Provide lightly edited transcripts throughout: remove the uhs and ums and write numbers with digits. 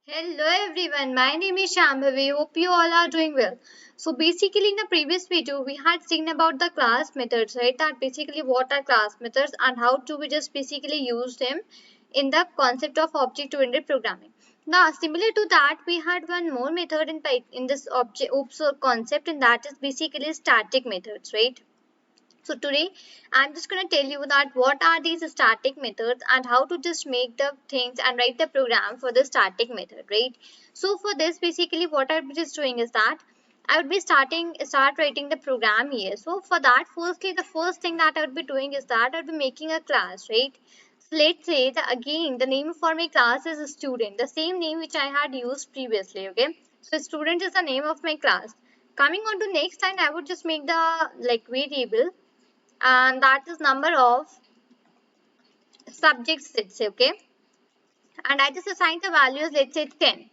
Hello everyone, my name is Shambhavi. Hope you all are doing well. So basically in the previous video we had seen about the class methods, right? That basically what are class methods and how to we just basically use them in the concept of object-oriented programming. Now similar to that we had one more method in this object concept, and that is basically static methods, right? So today I'm just going to tell you that what are these static methods and how to just make the things and write the program for the static method, right? So for this basically what I'll be just doing is that I would be start writing the program here. So for that firstly the first thing that I would be doing is that I would be making a class, right? So let's say that again the name for my class is a student, the same name which I had used previously, okay? So student is the name of my class. Coming on to next line, I would just make the variable, and that is number of subjects, let's say, okay, and I just assign the values, let's say 10.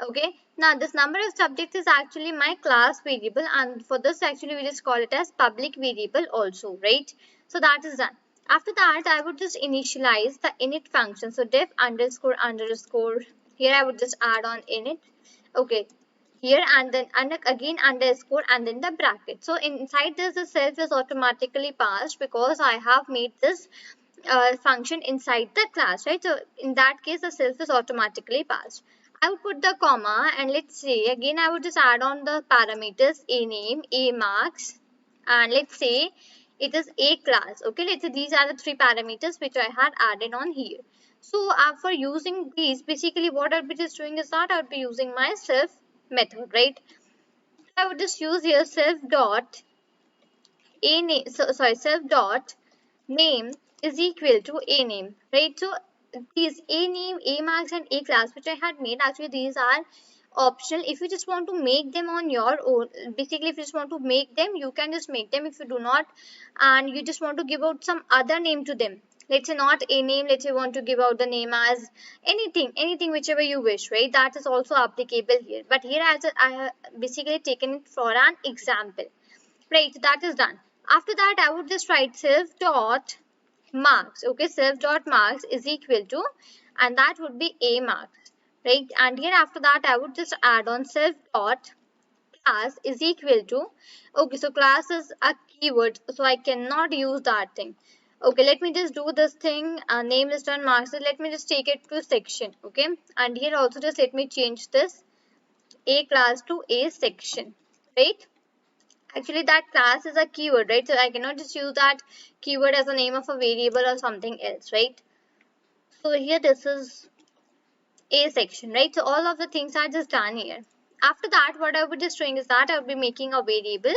Okay, now this number of subjects is actually my class variable, and for this actually we just call it as public variable also, right? So that is done. After that I would just initialize the init function, so def underscore here I would just add on init, okay, here, and then again underscore and then the bracket. So inside this the self is automatically passed because I have made this function inside the class, right? So in that case the self is automatically passed. I would put the comma, and let's say again I would just add on the parameters a name, a marks, and let's say it is a class. Okay, let's say these are the three parameters which I had added on here. So for using these, basically what I'll be just doing is that I would be using my self method, right? I would just use here self dot a name, self dot name is equal to a name, right? So these a name, a marks, and a class which I had made, actually these are optional. If you just want to make them on your own, basically if you just want to make them, you can just make them. If you do not and you just want to give out some other name to them, let's say not a name, let's say you want to give out the name as anything whichever you wish, right? That is also applicable here, but here I have basically taken it for an example, right? So that is done. After that I would just write self dot marks, okay, self dot marks is equal to, and that would be a marks, right? And here after that I would just add on self dot class is equal to, okay, so class is a keyword so I cannot use that thing. Okay, let me just do this thing, name list on marks, so let me just take it to section, okay, and here also just let me change this a class to a section, right? Actually that class is a keyword, right? So I cannot just use that keyword as the name of a variable or something else, right? So here this is a section, right? So all of the things are just done here. After that what I would just doing is that I would be making a variable,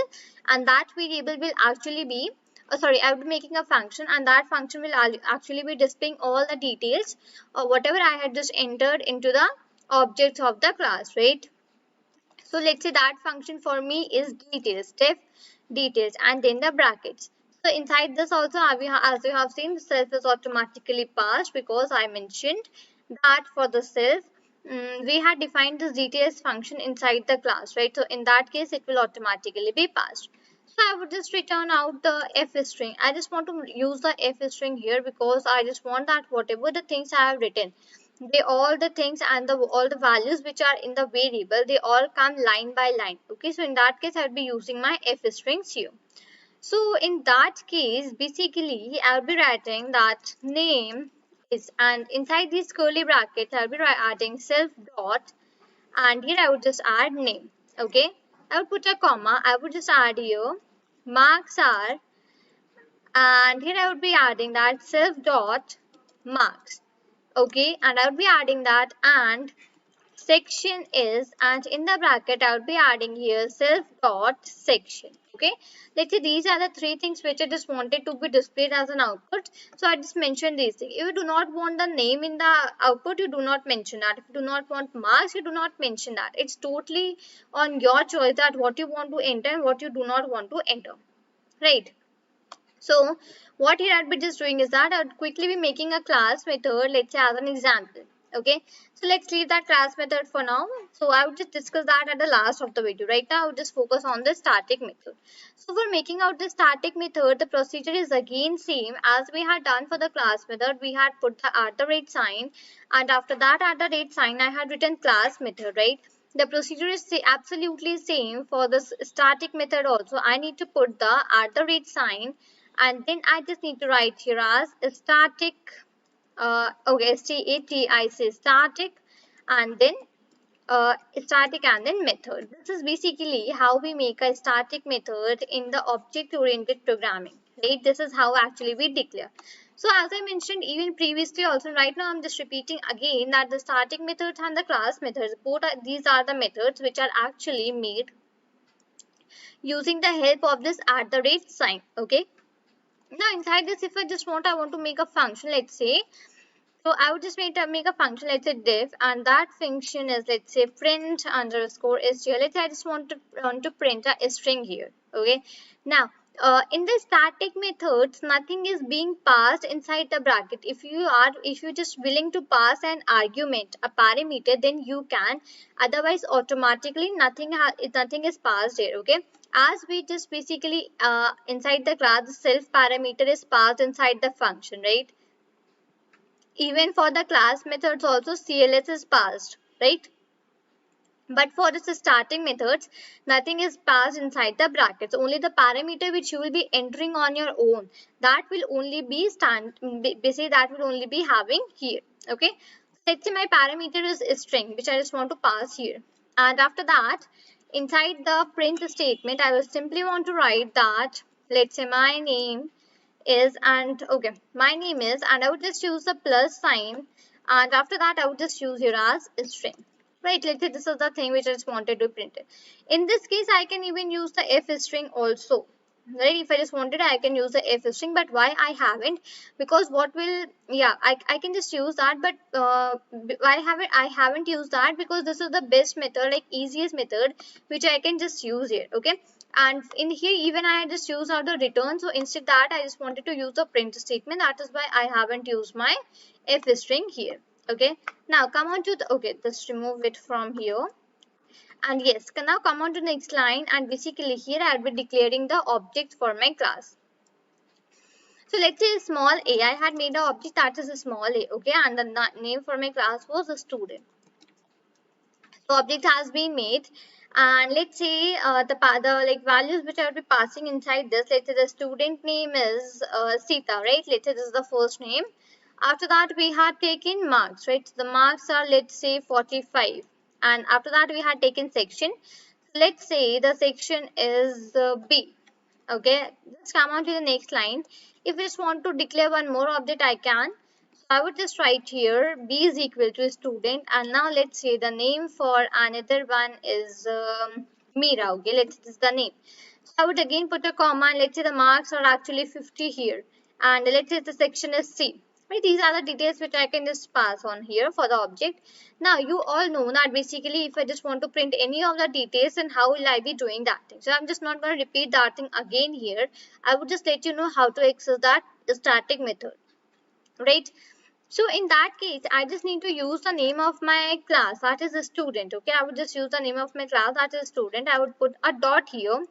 and that variable will actually be, I would be making a function, and that function will actually be displaying all the details or whatever I had just entered into the objects of the class, right? So let's say that function for me is details, def details, and then the brackets. So inside this also, as you have seen, the self is automatically passed because I mentioned that for the self, we had defined this details function inside the class, right? So in that case, it will automatically be passed. So I would just return out the f string. I just want to use the f string here because I just want that whatever the things I have written, they all the things and all the values which are in the variable, they all come line by line. Okay, so in that case I will be using my f strings here. So in that case basically I'll be writing that name is, and inside these curly brackets I'll be adding self dot, and here I would just add name. Okay, I would put a comma, I would just add here marks are, and here I would be adding that self dot marks. Okay, and I would be adding that, and section is, and in the bracket I would be adding here self dot section. Okay, let's say these are the three things which I just wanted to be displayed as an output, so I just mentioned these things. If you do not want the name in the output, you do not mention that. If you do not want marks, you do not mention that. It's totally on your choice that what you want to enter and what you do not want to enter, right? So what here I'd be just doing is that I would quickly be making a class method, let's say as an example. Okay, so let's leave that class method for now. So I would just discuss that at the last of the video. Right now I would just focus on the static method. So for making out the static method, the procedure is again same as we had done for the class method. We had put the @ and after that @ I had written class method, right? The procedure is absolutely same for this static method also. I need to put the @ and then I just need to write here as static, okay, static, static, and then static and then method. This is basically how we make a static method in the object oriented programming, right? This is how actually we declare. So as I mentioned even previously also, right now I'm just repeating again that the static methods and the class methods, both these are the methods which are actually made using the help of this @ okay. Now inside this, if I want to make a function, let's say, so I would just make a function, let's say diff, and that function is, let's say, print underscore str. Let's say I just want to print a string here. Okay. Now, in the static methods, nothing is being passed inside the bracket. If you just willing to pass an argument, a parameter, then you can. Otherwise, automatically nothing is passed here. Okay. As we just basically inside the class, the self parameter is passed inside the function, right? Even for the class methods also CLS is passed, right? But for the starting methods, nothing is passed inside the brackets. Only the parameter which you will be entering on your own, that will only be basically that will only be having here. Okay. Let's say my parameter is a string, which I just want to pass here. And after that, inside the print statement, I will simply want to write that, let's say my name is, and okay, my name is, and I would just use the plus sign, and after that I would just use here as string, right? Let's say this is the thing which I just wanted to print it. In this case I can even use the f string also, right? If I just wanted, I can use the f string, but why I haven't? Because what will, yeah, I can just use that, but I haven't used that because this is the best method, like easiest method which I can just use here. Okay. And in here even I just use out the return, so instead that I just wanted to use the print statement. That is why I haven't used my f string here. Okay. Now come on to the, okay, just remove it from here. And yes, can now come on to the next line, and basically here I'll be declaring the object for my class. So let's say small a, I had made an object that is a small a, okay, and the name for my class was a student. So object has been made, and let's say the like values which I will be passing inside this. Let's say the student name is Sita, right? Let's say this is the first name. After that we had taken marks, right? So the marks are, let's say, 45, and after that we had taken section. Let's say the section is B. Okay, let's come on to the next line. If I just want to declare one more object, I can. So I would just write here B is equal to student, and now let's say the name for another one is Meera. Okay, let's this is the name. So I would again put a comma, and let's say the marks are actually 50 here, and let's say the section is C. Right, these are the details which I can just pass on here for the object. Now you all know that basically if I just want to print any of the details, then how will I be doing that thing? So I'm just not going to repeat that thing again here. I would just let you know how to access that static method, right? So in that case, I just need to use the name of my class, that is a student. Okay, I would just use the name of my class, that is student. I would put a dot here,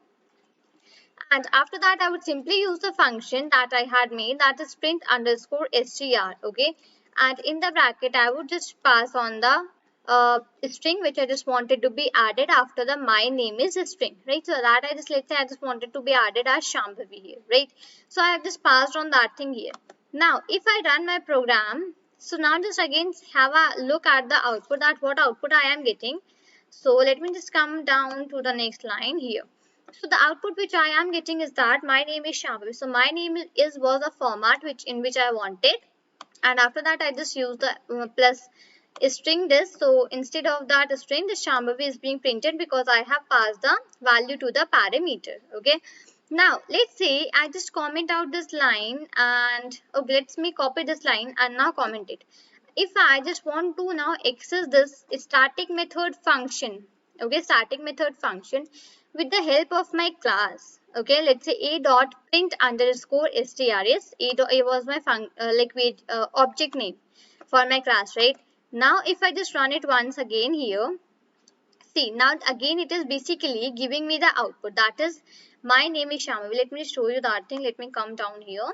and after that I would simply use the function that I had made, that is print underscore str. Okay, and in the bracket I would just pass on the string which I just wanted to be added after the my name is string, right? So that I just, let's say I just wanted to be added as Shambhavi here, right? So I have just passed on that thing here. Now if I run my program, so now just again have a look at the output, that what output I am getting. So let me just come down to the next line here. So the output which I am getting is that my name is Shambhavi. So my name was a format which I wanted, and after that I just use the plus string this. So instead of that string, the Shambhavi is being printed because I have passed the value to the parameter. Okay. Now let's say I just comment out this line, and okay, let me copy this line and now comment it. If I just want to now access this static method function, okay, static method function with the help of my class, okay, let's say a dot print underscore str is a was my object name for my class, right? Now if I just run it once again here, see, now again it is basically giving me the output. That is, my name is Shambhavi. Let me show you that thing. Let me come down here.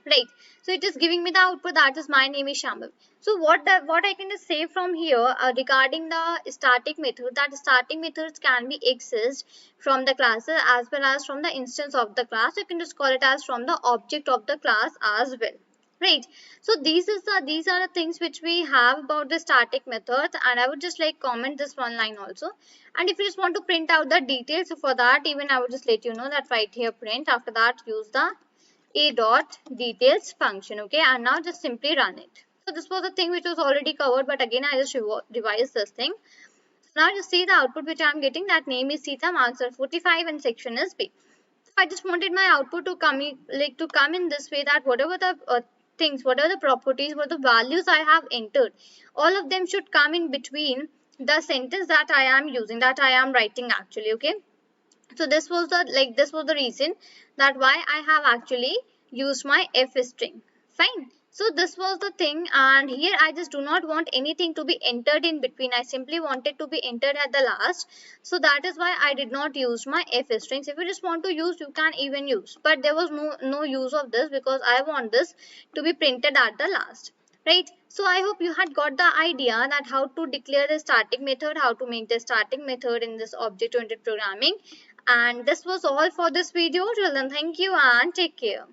Right. So it is giving me the output. That is, my name is Shambhavi. So what I can just say from here regarding the static method, that static methods can be accessed from the classes as well as from the instance of the class. You can just call it as from the object of the class as well. Right. So these are the things which we have about the static method, and I would just like comment this one line also. And if you just want to print out the details, so for that even I would just let you know that right here print. After that use the a dot details function. Okay, and now just simply run it. So this was the thing which was already covered, but again I just revised this thing. So now you see the output which I am getting. That name is Sita, marks are 45, and section is B. I just wanted my output to come in, like to come in this way, that whatever the things, whatever the properties, what the values I have entered, all of them should come in between the sentence that I am using, that I am writing actually. Okay, so this was the reason that why I have actually used my f string. Fine. So this was the thing, and here I just do not want anything to be entered in between. I simply wanted to be entered at the last, so that is why I did not use my f strings. If you just want to use, you can even use, but there was no use of this because I want this to be printed at the last. Right. So I hope you had got the idea that how to declare the static method, how to make the static method in this object oriented programming. And this was all for this video. Till then, thank you and take care.